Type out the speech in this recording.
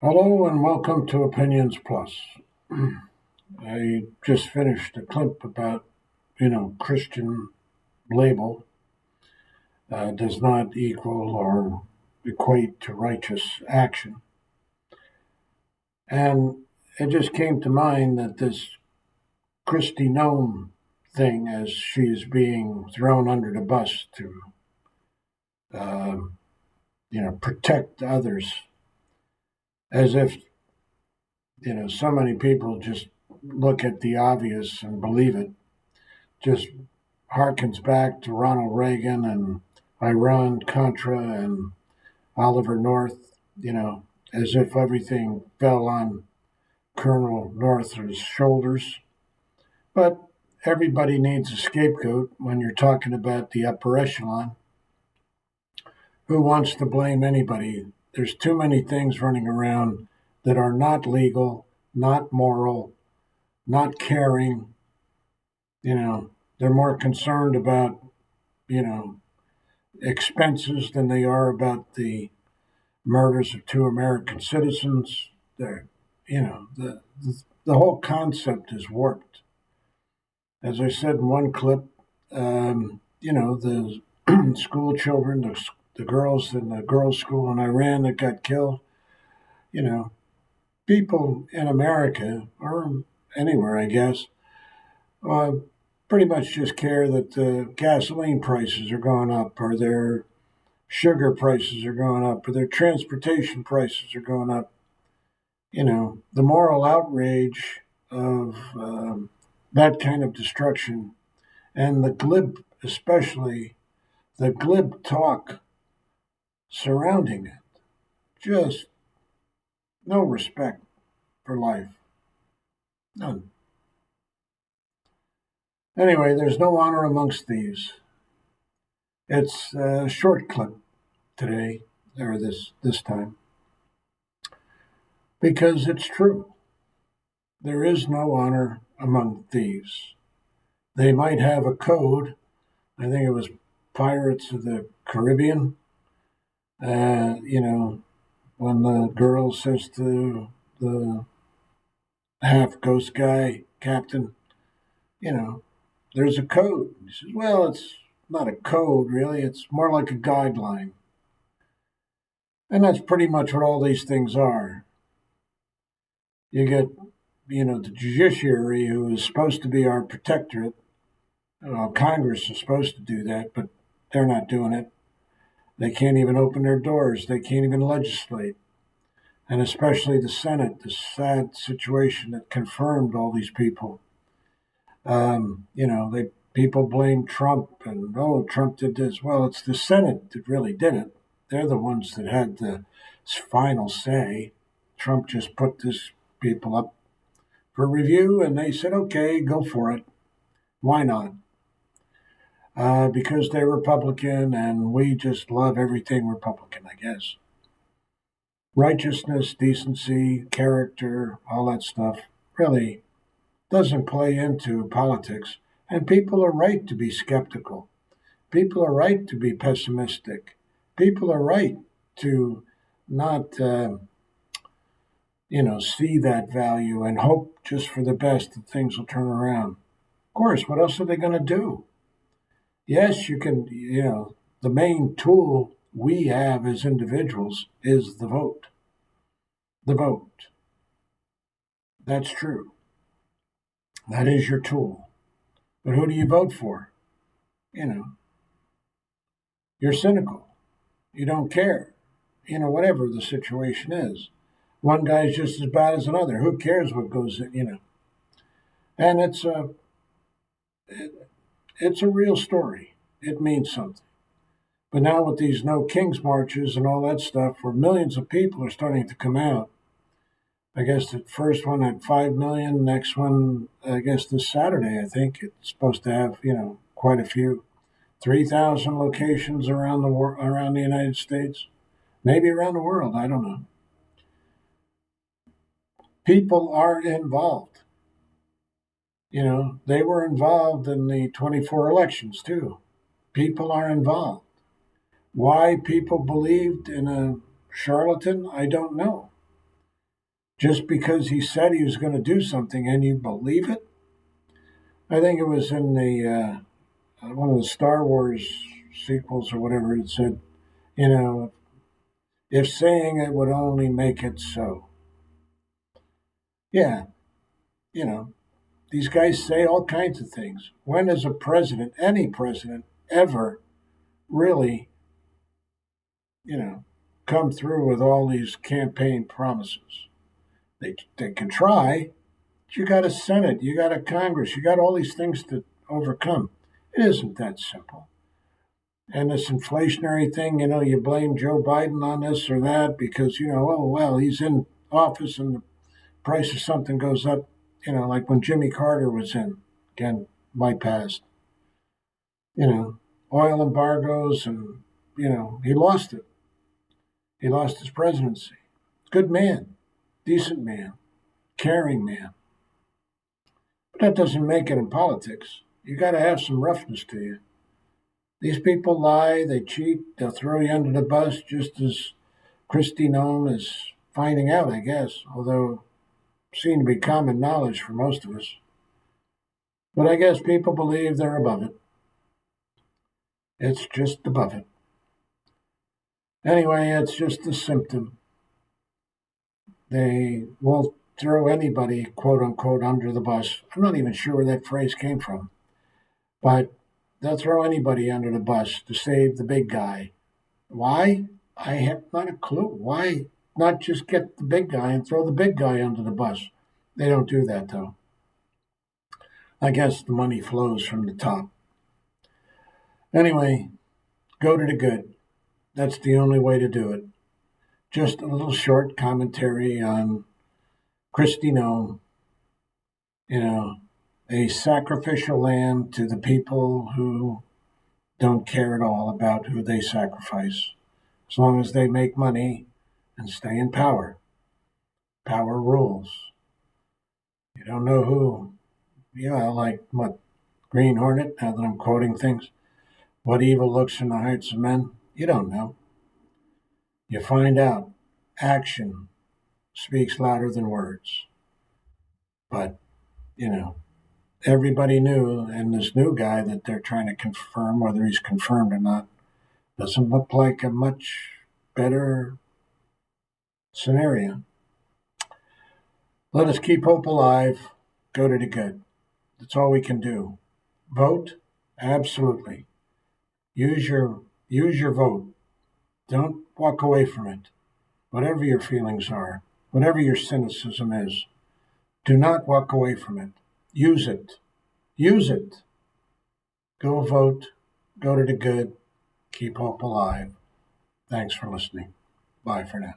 Hello and welcome to Opinions Plus. I just finished a clip about, Christian label does not equal or equate to righteous action. And it just came to mind that this Kristi Noem thing, as she's being thrown under the bus to, protect others, as if, so many people just look at the obvious and believe it, just harkens back to Ronald Reagan and Iran Contra and Oliver North, as if everything fell on Colonel North's shoulders. But everybody needs a scapegoat when you're talking about the upper echelon. Who wants to blame anybody? There's too many things running around that are not legal, not moral, not caring. They're more concerned about, you know, expenses than they are about the murders of two American citizens. They're, the whole concept is warped. As I said in one clip, the school children, the girls in the girls' school in Iran that got killed, you know, people in America or anywhere, I guess, uh, pretty much just care that the gasoline prices are going up or their sugar prices are going up or their transportation prices are going up. The moral outrage of that kind of destruction and the glib, especially the glib talk surrounding it. Just no respect for life. None. Anyway, there's no honor amongst thieves. It's a short clip today, or this time, because it's true. There is no honor among thieves. They might have a code. I think it was Pirates of the Caribbean. When the girl says to the half ghost guy, Captain, you know, there's a code. He says, well, it's not a code, really. It's more like a guideline. And that's pretty much what all these things are. You get, the judiciary, who is supposed to be our protectorate. Well, Congress is supposed to do that, but they're not doing it. They can't even open their doors. They can't even legislate. And especially the Senate, the sad situation that confirmed all these people. People blame Trump and Trump did this. Well, it's the Senate that really did it. They're the ones that had the final say. Trump just put this people up for review, and they said, "Okay, go for it. Why not?" Because they're Republican, and we just love everything Republican, I guess. Righteousness, decency, character, all that stuff really doesn't play into politics. And people are right to be skeptical. People are right to be pessimistic. People are right to not, see that value and hope just for the best that things will turn around. Of course, what else are they going to do? Yes, you can, the main tool we have as individuals is the vote. The vote. That's true. That is your tool. But who do you vote for? You know, you're cynical. You don't care. Whatever the situation is. One guy's just as bad as another. Who cares what goes in, And it's a real story. It means something. But now with these No Kings marches and all that stuff, where millions of people are starting to come out, I guess the first one had 5 million. Next one, I guess this Saturday, I think it's supposed to have, quite a few. 3,000 locations around the United States, maybe around the world. I don't know. People are involved. They were involved in the 24 elections too. People are involved. Why people believed in a charlatan, I don't know. just because he said he was going to do something and you believe it. I think it was in the one of the Star Wars sequels or whatever. It said, you know, if saying it would only make it so. Yeah, you know, these guys say all kinds of things. When has a president, any president, ever really, you know, come through with all these campaign promises? They can try, but you got a Senate, you got a Congress, you got all these things to overcome. It isn't that simple. And this inflationary thing, you blame Joe Biden on this or that because, oh, well, he's in office and the price of something goes up, like when Jimmy Carter was in, again, my past, oil embargoes and, he lost it. He lost his presidency. Good man, decent man, caring man. But that doesn't make it in politics. You got to have some roughness to you. These people lie, they cheat, they'll throw you under the bus, just as Kristi Noem is finding out, I guess, although it seemed to be common knowledge for most of us. But I guess people believe they're above it. It's just above it. Anyway, it's just a symptom. They will throw anybody, quote unquote, under the bus. I'm not even sure where that phrase came from. But they'll throw anybody under the bus to save the big guy. Why? I have not a clue. Why not just get the big guy and throw the big guy under the bus? They don't do that, though. I guess the money flows from the top. Anyway, go to the good. That's the only way to do it. Just a little short commentary on Kristi Noem, a sacrificial lamb to the people who don't care at all about who they sacrifice, as long as they make money and stay in power. Power rules. You don't know who, like what, Green Hornet, now that I'm quoting things, what evil looks in the hearts of men, you don't know. You find out. Action speaks louder than words. But, everybody knew, and this new guy that they're trying to confirm, whether he's confirmed or not, doesn't look like a much better scenario. Let us keep hope alive. Go to the good. That's all we can do. Vote? Absolutely. Use your vote. Don't walk away from it. Whatever your feelings are, whatever your cynicism is, do not walk away from it. Use it. Use it. Go vote. Go to the good. Keep hope alive. Thanks for listening. Bye for now.